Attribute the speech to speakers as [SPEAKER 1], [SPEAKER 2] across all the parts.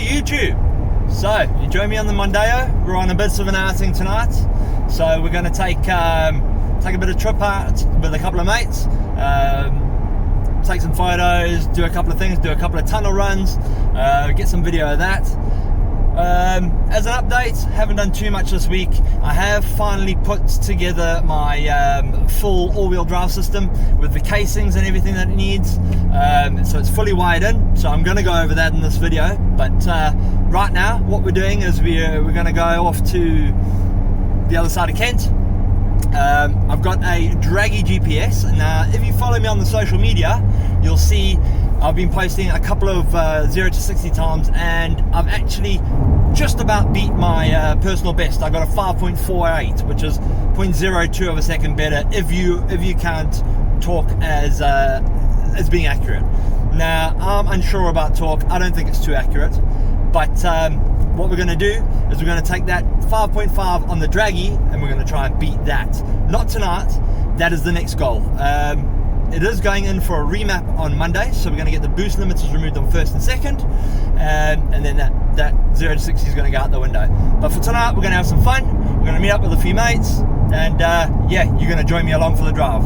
[SPEAKER 1] YouTube. So you join me on the Mondeo. We're on a bit of an outing tonight, so we're going to take a bit of trip out with a couple of mates, take some photos, do a couple of things, do a couple of tunnel runs, get some video of that. As an update, haven't done too much this week. I have finally put together my full all-wheel drive system with the casings and everything that it needs, so it's fully wired in, so I'm going to go over that in this video. But right now what we're doing is we're going to go off to the other side of Kent. I've got a draggy GPS, and if you follow me on the social media, you'll see I've been posting a couple of 0 to 60 times, and I've actually just about beat my personal best. I got a 5.48, which is 0.02 of a second better if you can't talk as being accurate. Now, I'm unsure about talk. I don't think it's too accurate, but what we're going to do is we're going to take that 5.5 on the draggy and we're going to try and beat that. Not tonight, that is the next goal. It is going in for a remap on Monday, so we're going to get the boost limiters removed on first and second, and then that 0 to 60 is going to go out the window. But for tonight, we're going to have some fun. We're going to meet up with a few mates, and yeah, you're going to join me along for the drive.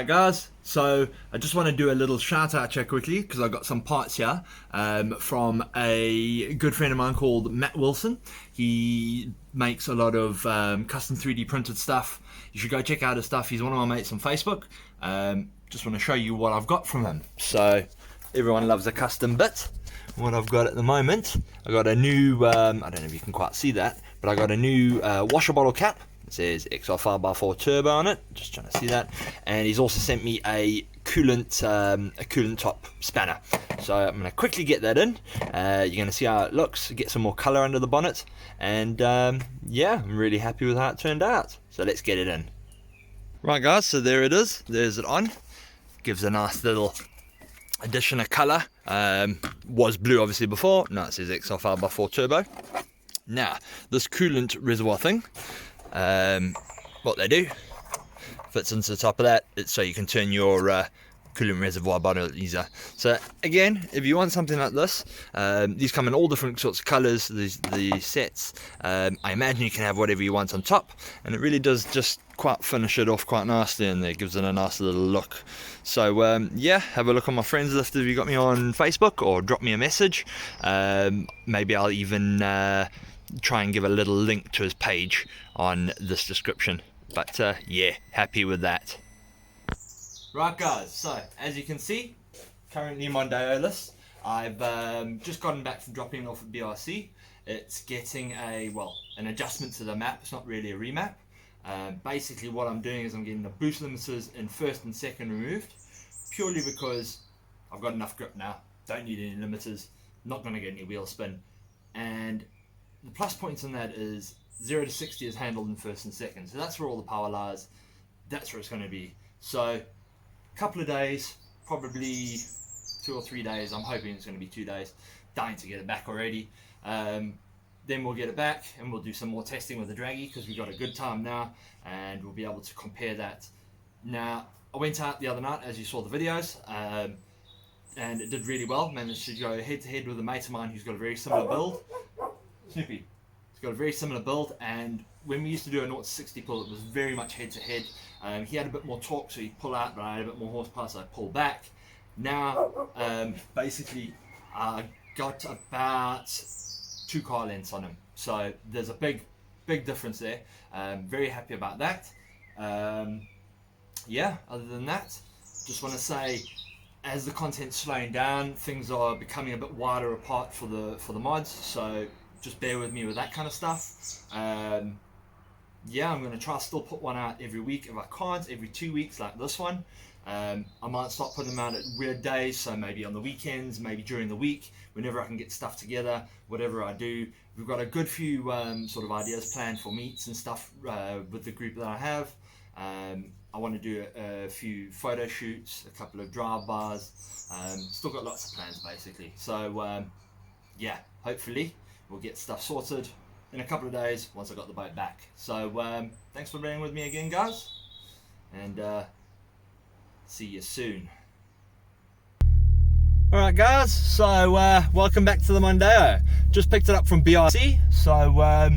[SPEAKER 1] guys, so I just want to do a little shout out check quickly because I got some parts here from a good friend of mine called Matt Wilson. He makes a lot of custom 3D printed stuff. You should go check out his stuff. He's one of my mates on Facebook. Just want to show you what I've got from him. So everyone loves a custom bit. What I've got at the moment, I got a new, I don't know if you can quite see that, but I got a new washer bottle cap. It says XR5X4 turbo on it, just trying to see that. And he's also sent me a coolant top spanner. So I'm going to quickly get that in. You're going to see how it looks, get some more color under the bonnet. And yeah, I'm really happy with how it turned out. So let's get it in. Right guys, so there it is. There's it on. Gives a nice little addition of color. Was blue obviously before. Now it says XR5X4 turbo. Now, this coolant reservoir thing, what they do, fits into the top of that, it's so you can turn your coolant reservoir bottle easier. So again, if you want something like this, these come in all different sorts of colors, the sets. I imagine you can have whatever you want on top, and it really does just quite finish it off quite nicely, and it gives it a nice little look. So yeah, have a look on my friends list if you got me on Facebook, or drop me a message. Maybe I'll even try and give a little link to his page on this description. But yeah, happy with that. Right guys, so as you can see, currently Mondeo list. I've just gotten back from dropping it off at BRC. It's getting an adjustment to the map. It's not really a remap. Basically what I'm doing is I'm getting the boost limiters in first and second removed, purely because I've got enough grip now, don't need any limiters, not going to get any wheel spin. And the plus points in that is 0 to 60 is handled in first and second, so that's where all the power lies, that's where it's going to be. So a couple of days, probably 2 or 3 days, I'm hoping it's going to be 2 days, dying to get it back already. Then we'll get it back and we'll do some more testing with the draggy, because we've got a good time now and we'll be able to compare that. Now, I went out the other night, as you saw the videos, and it did really well. Managed to go head to head with a mate of mine who's got a very similar build. Snoopy. He's got a very similar build, and when we used to do a 0 to 60 pull, it was very much head to head. He had a bit more torque, so he'd pull out, but I had a bit more horsepower, so I pull back. Now, basically, I got about 2 car lengths on him, so there's a big difference there. Very happy about that. Yeah, other than that, just want to say, as the content's slowing down, things are becoming a bit wider apart for the mods, so just bear with me with that kind of stuff. Yeah, I'm going to try to still put one out every week. If I can't, every 2 weeks like this one. I might start putting them out at weird days, so maybe on the weekends, maybe during the week, whenever I can get stuff together, whatever I do. We've got a good few sort of ideas planned for meets and stuff with the group that I have. I want to do a few photo shoots, a couple of drive-bys, still got lots of plans basically. So yeah, hopefully we'll get stuff sorted in a couple of days once I got the boat back. So thanks for being with me again guys, and see you soon. Alright guys, so welcome back to the Mondeo. Just picked it up from BRC, so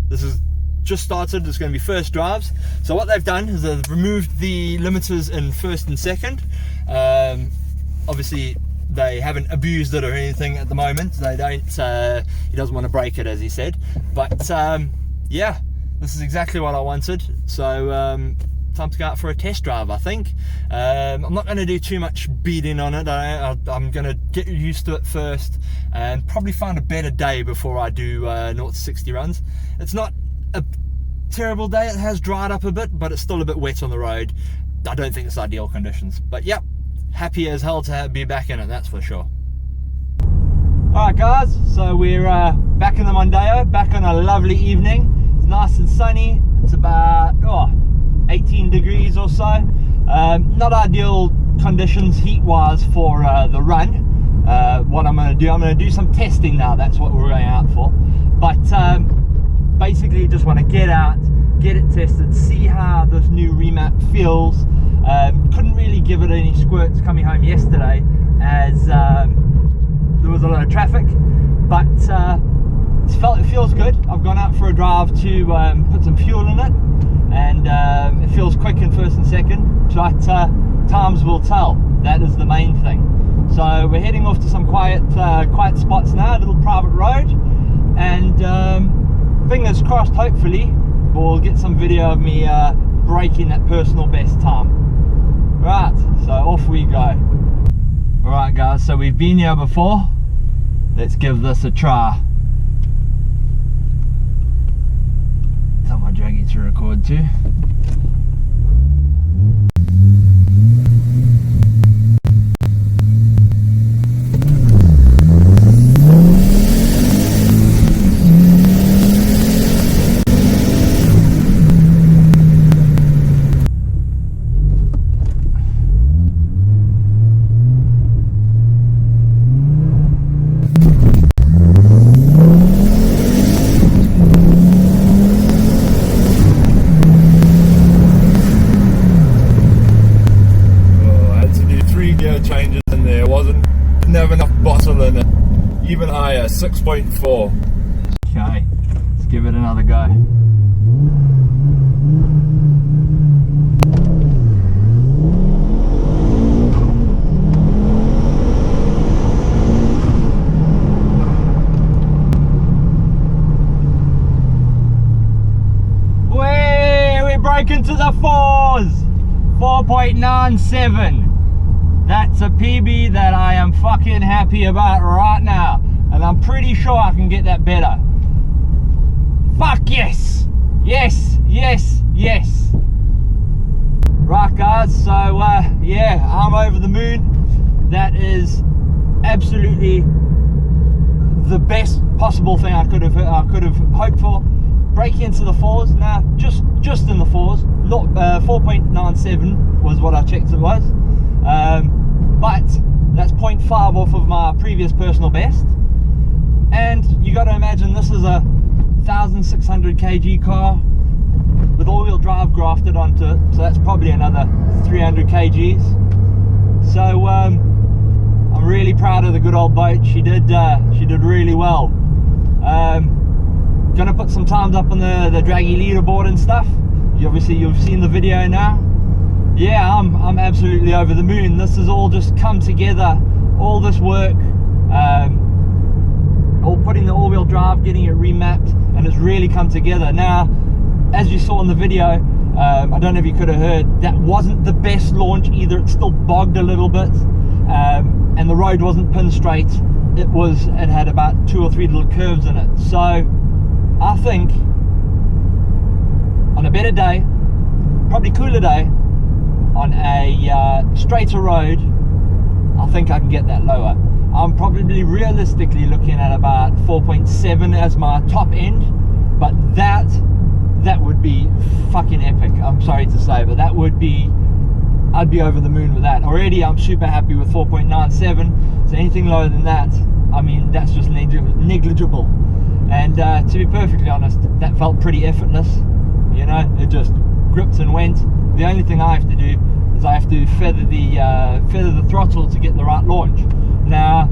[SPEAKER 1] this is just started. It's going to be first drives. So what they've done is they've removed the limiters in first and second. Obviously they haven't abused it or anything at the moment. They don't, he doesn't want to break it, as he said, but yeah, this is exactly what I wanted. So time to go out for a test drive, I think. I'm not going to do too much beating on it. I'm going to get used to it first and probably find a better day before I do 0 to 60 runs. It's not a terrible day, it has dried up a bit, but it's still a bit wet on the road. I don't think it's ideal conditions, but yep, happy as hell to be back in it, that's for sure. Alright guys, so we're back in the Mondeo, back on a lovely evening. It's nice and sunny. It's about 18 degrees or so. Not ideal conditions heat wise for the run. What I'm going to do some testing now. That's what we're going out for, but basically just want to get out, get it tested, see how this new remap feels. Couldn't really give it any squirts coming home yesterday as there was a lot of traffic, but it feels good. I've gone out for a drive to put some fuel in it, and it feels quick in first and second, but times will tell. That is the main thing. So we're heading off to some quiet spots now, a little private road, and fingers crossed, hopefully we'll get some video of me breaking that personal best time. Right, so off we go. Alright guys, so we've been here before. Let's give this a try. Tell my draggy to record too.
[SPEAKER 2] Changes in there, didn't have enough bottle in it. Even higher, 6.4.
[SPEAKER 1] Okay, let's give it another go. We broke into the fours. 4.97. That's a PB that I am fucking happy about right now, and I'm pretty sure I can get that better. Fuck yes! Yes, yes, yes! Right guys, so yeah, I'm over the moon. That is absolutely the best possible thing I could have hoped for. Breaking into the fours now, just in the fours. Not 4.97 was what I checked it was. But that's 0.5 off of my previous personal best, and you got to imagine this is a 1,600 kg car with all-wheel drive grafted onto it, so that's probably another 300 kgs. So I'm really proud of the good old boat. She did really well. Gonna put some times up on the draggy leaderboard and stuff. Obviously you've seen the video now. Yeah, I'm absolutely over the moon. This has all just come together, all this work, all putting the all-wheel drive, getting it remapped, and it's really come together. Now, as you saw in the video, I don't know if you could have heard, that wasn't the best launch either. It still bogged a little bit, and the road wasn't pin straight. It had about 2 or 3 little curves in it. So I think on a better day, probably cooler day, on a straighter road, I think I can get that lower. I'm probably realistically looking at about 4.7 as my top end, but that would be fucking epic. I'm sorry to say, but I'd be over the moon with that. Already I'm super happy with 4.97, so anything lower than that, I mean, that's just negligible. And to be perfectly honest, that felt pretty effortless. You know, it just gripped and went. The only thing I have to do is I have to feather the throttle to get the right launch. Now,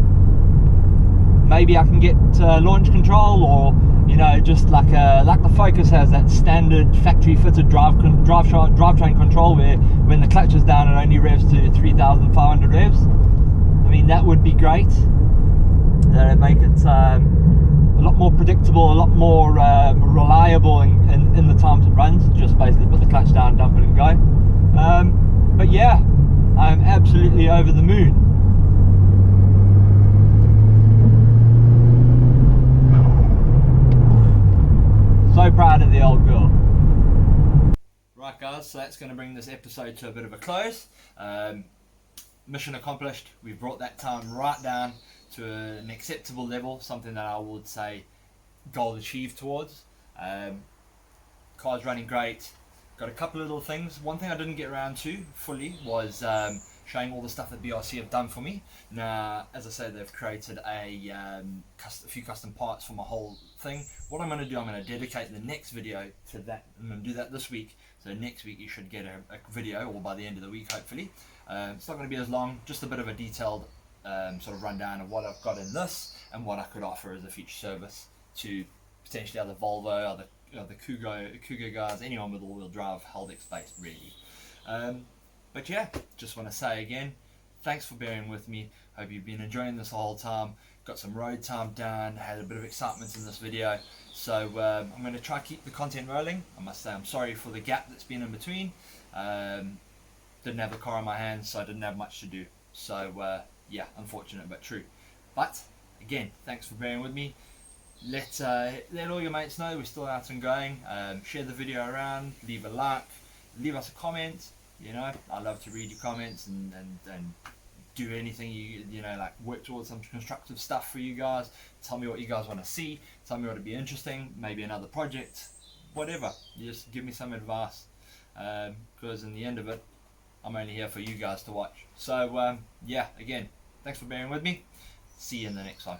[SPEAKER 1] maybe I can get launch control, or you know, just like the Focus has that standard factory fitted drivetrain control, where when the clutch is down it only revs to 3,500 revs. I mean, that would be great. That would make it a lot more predictable, a lot more reliable in the times it runs. Just basically put the clutch down, dump it and go. But yeah, I'm absolutely over the moon. So proud of the old girl. Right guys, so that's going to bring this episode to a bit of a close. Mission accomplished. We've brought that time right down to an acceptable level, something that I would say goal achieved towards. Car's running great. Got a couple of little things. One thing I didn't get around to fully was showing all the stuff that BRC have done for me. Now, as I said, they've created a few custom parts for my whole thing. What I'm going to do, I'm going to dedicate the next video to that. I'm going to do that this week. So next week you should get a video, or by the end of the week hopefully. It's not going to be as long, just a bit of a detailed sort of rundown of what I've got in this and what I could offer as a future service to potentially other Volvo, other Cougar guys, anyone with all-wheel drive Haldex based really. But yeah, just want to say again, thanks for bearing with me. Hope you've been enjoying this the whole time. Got some road time done, had a bit of excitement in this video. So I'm going to try to keep the content rolling. I must say I'm sorry for the gap that's been in between. Didn't have a car in my hands, so I didn't have much to do. So yeah, unfortunate but true. But again, thanks for bearing with me. Let all your mates know we're still out and going. Share the video around, leave a like, leave us a comment. You know, I love to read your comments and do anything you know, like work towards some constructive stuff for you guys. Tell me what you guys want to see. Tell me what would be interesting. Maybe another project, whatever. Just give me some advice, because in the end of it, I'm only here for you guys to watch. So yeah, again, thanks for bearing with me. See you in the next one.